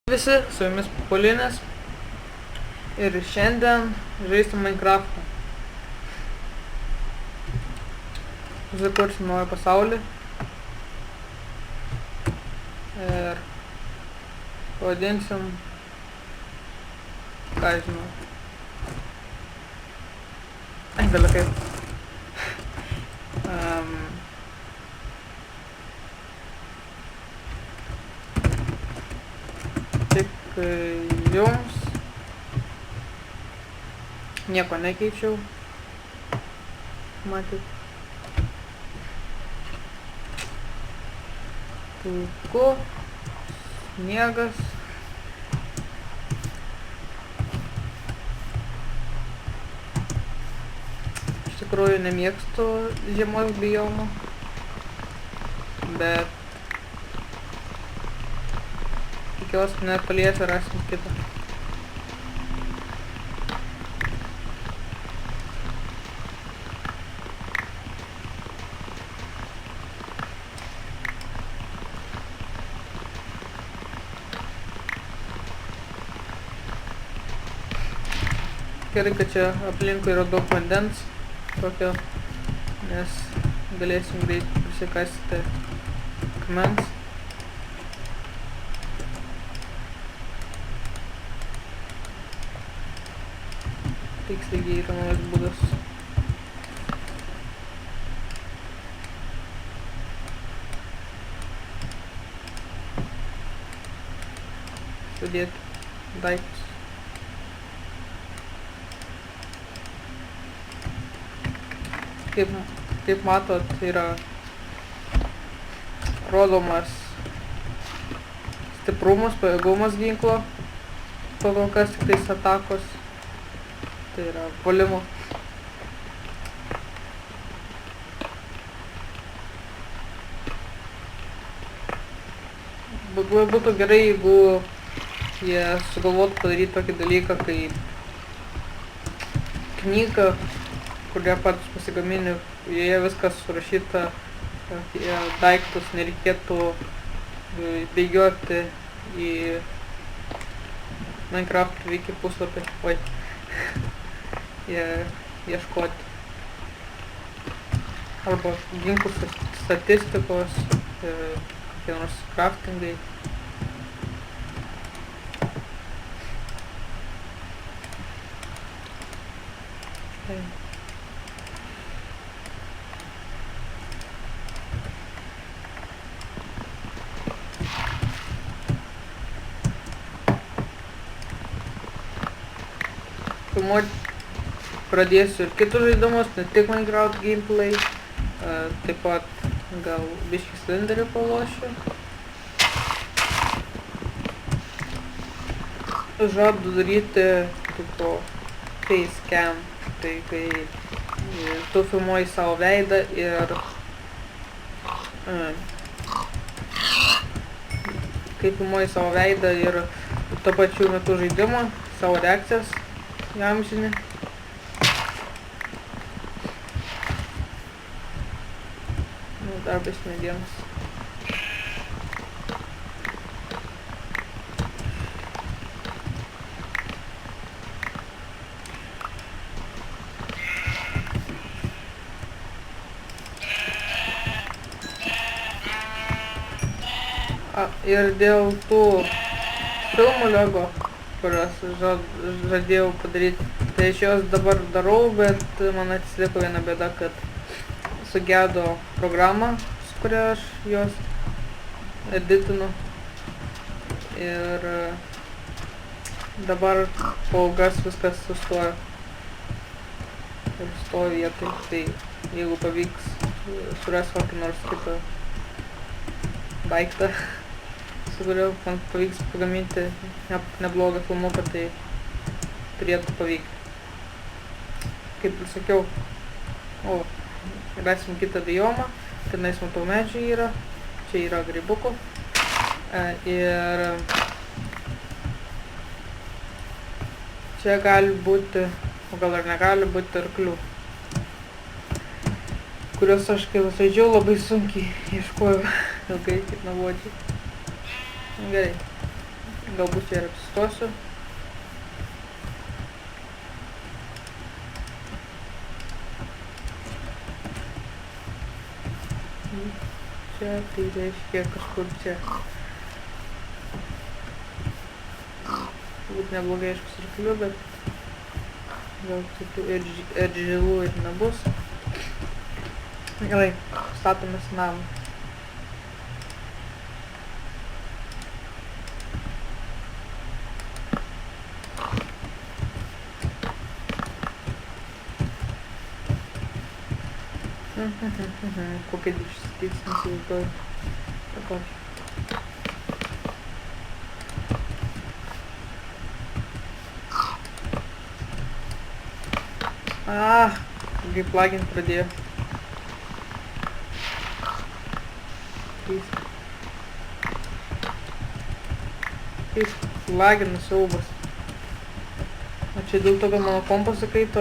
Visi, su jumis Paulinas ir šiandien žaisim Minecraftą. Susikursim naują pasaulį ir pavadinsim, ką žinau. Bele kaip. Tik jums nieko nekeičiau, matyt. Puiku, sniegas. Iš tikrųjų nemėgstu žiemos biomų, bet tikiuosi netoliese rasim kitą. Gerai, kad čia aplinkui yra daug vandens tokio, nes galėsim greit prisikasti akmens. Tiksliai yra naujas būdas. Sudėti daiktus. Kaip matot, yra rodomas stiprumas, pajėgumas ginklo, pagal kas tik tais atakos, tai yra puolimo. Būtų gerai, jeigu jie sugalvotų padaryti tokį dalyką kaip knygą, kurią patys pasigaminę, joje viskas surašyta, apie daiktus, nereikėtų bėgioti į Minecraft wiki puslapį, ieškoti arba ginklų statistikos, kokie nors craftingai. Filmuoti pradėsiu ir kitus žaidimus, ne tik Minecraft gameplay, taip pat gal biškį Slenderį palošiu. Žadu daryti tipo facecam, tai kai tu filmuoji savo veidą ir tuo pačiu metu žaidimo, savo reakcijas įamžini. Darbas medienos. Ir dėl tų filmų Lego, kuriuos žadėjau padaryti, tai aš juos dabar darau, bet man atsiliko viena bėda, kad sugedo programa, su kuria aš juos editinu. Ir dabar kol kas viskas sustojo. Ir stovi vietai, tai jeigu pavyks surasti kokį nors kitą daiktą, su kuriuo man pavyks pagaminti neblogą filmuką, tai turėtų pavykti. Kaip ir sakiau, rasim kitą biomą, tenais matau medžiai yra, čia yra grybukų ir čia gali būti, o gal ir negali būti arklių, kuriuos aš kai žaidžiau labai sunkiai ieškojau ilgai, kaip nuobodžiai. Gerai, galbūt čia ir apsistosiu. Čia, tai reiškia kažkur čia. Būt neblogai aišku sirkliu, bet gal kitų ir žilų ir nebus. Gerai, statomės namą. Kokia didžiulis įsivaizduoju. Pakočiu. Kaip lagint pradėjo. Kaip lagina siaubas. O čia dėl to, kad mano kompas įkaito,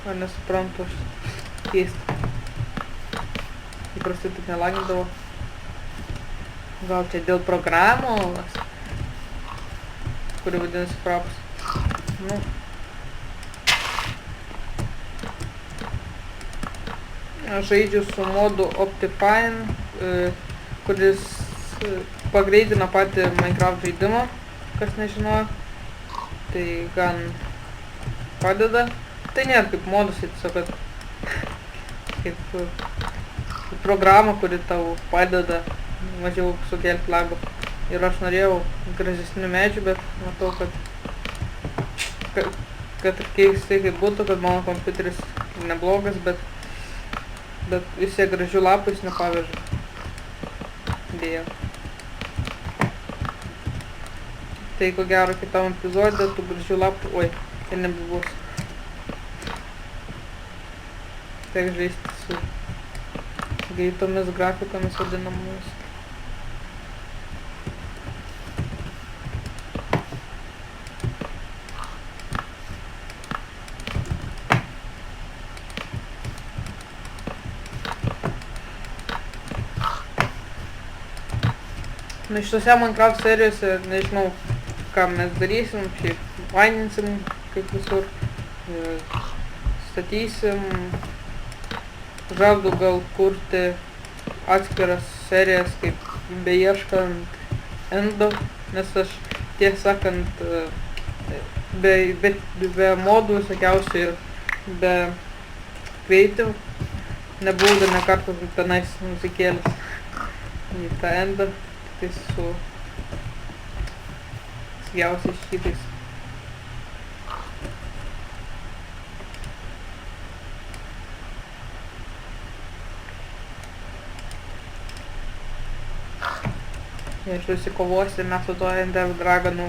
ar nesuprantu aš. Keista. Įprastai taip nelagindavo. Gal čia dėl programos, kuri vadinasi Fraps. Nu. Aš žaidžiu su modu Optifine, kuris pagreitina patį Minecraft žaidimą, kas nežinojo. Tai gan padeda. Tai nėra kaip modus, tai tiesiog, kad kaip programa, kuri tau padeda mažiau sukelti lagų. Ir aš norėjau gražesnių medžių, bet matau, kad keistai kaip būtų, kad mano kompiuteris neblogas, bet visi gražių lapų jis nepaveža. Dėjo. Tai ko gero kitam epizode tų gražių lapų, ir nebebus. Tiek žaisti su greitomis grafikomis vadinamomis. Na, šitose Minecraft serijose nežinau, ką mes darysim, šiaip vaininsim kaip visur, statysim. Žadu gal kurti atskiras serijas, kaip beieškant endo, nes aš tiesą sakant be modų visokiausių ir be creative nebuvau dar ne kartą tenais nusikėlęs į tą endą, tai su sgiausiais šitais. Aš susikovosiu ir mes su to Ender Dragonu.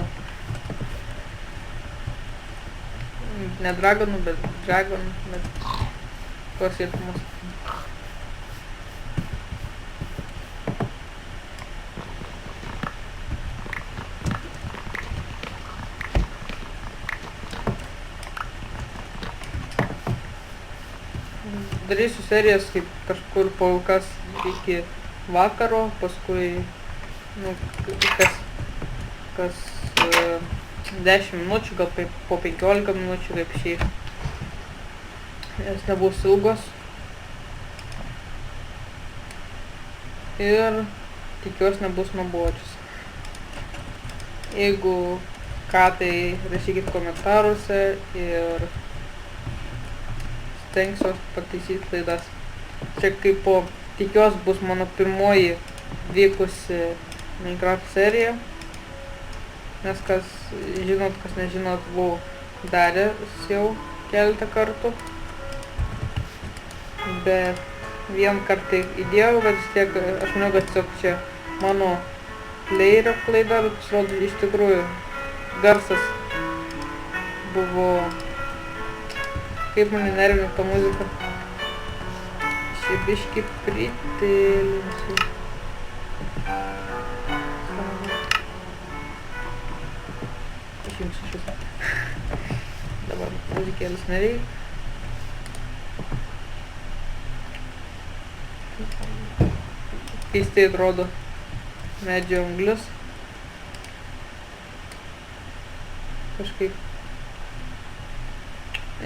Ne Dragonu, bet Dragonu, bet tuos skirtumus. Darysiu serijas kaip kažkur paukas iki vakaro, paskui kas 10 minučių, gal po 15 minučių, kaip šiaip. Jos nebus ilgos. Ir tikiuosi nebus nuobodžios. Jeigu ką, tai rašykit komentaruose ir stengsiuos pataisyti klaidas. Čia kaip tikiuosi bus mano pirmoji vykusi Minecraft serija, nes kas žinot, kas nežinot, buvau daręs jau keletą kartų, bet vien kartą įdėjau, bet vis tiek aš manau, kad tiesiog čia mano playerio klaida, bet pasirodo iš tikrųjų garsas buvo, kaip mane nervina ta muzika. Čia biškį pritilinsiu. Dabar muzikėlis nereikia. Keistai atrodo medžio anglis. kažkaip.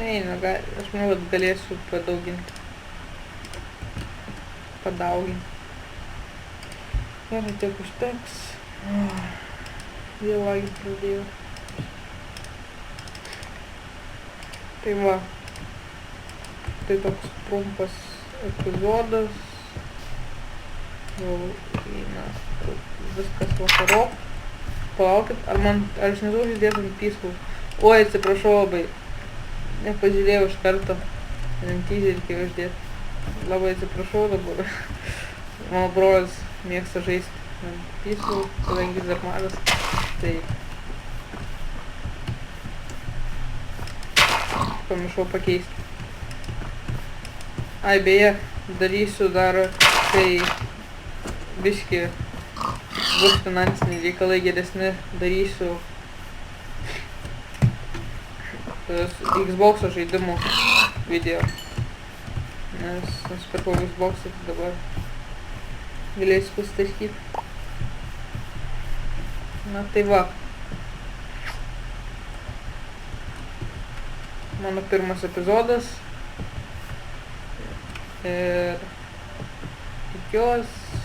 Eina, aš manau, kad galėsiu padauginti. Padauginti. Gerai, tiek užteks. Vėl lagint pradėjau. Tai va. Tai toks trumpas epizodas. Jau eina viskas vakarop. Palaukit, ar aš nežinau uždėtum Peaceful. Oi, atsiprašau labai. Nepažiūrėjau iš karto. Teaserį reikėjo uždėti. Labai atsiprašau dabar. Mano brolis mėgsta žaisti Peaceful, kadangi jis dar mažas. Tai pamiršau pakeisti. Ai, beje, darysiu dar, kai biški bus finansiniai reikalai geresni, darysiu Xbox'o žaidimų video. Nes nusipirkau Xbox'ą, tai dabar galėsiu pasitaškyti. Na tai va. Mano pirmas epizodas. Ir tikiuosi,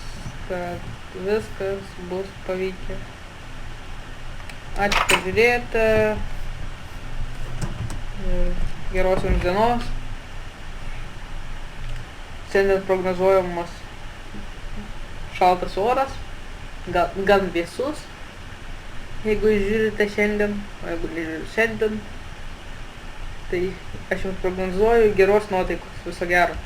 kad viskas bus pavykę. Ačiū, kad žiūrėjote. Geros jums dienos. Šiandien prognozuojamas šaltas oras, gan vėsus, jeigu žiūrite šiandien, o jeigu nežiūrite šiandien, tai aš jums prognozuoju geros nuotaikos, viso gero.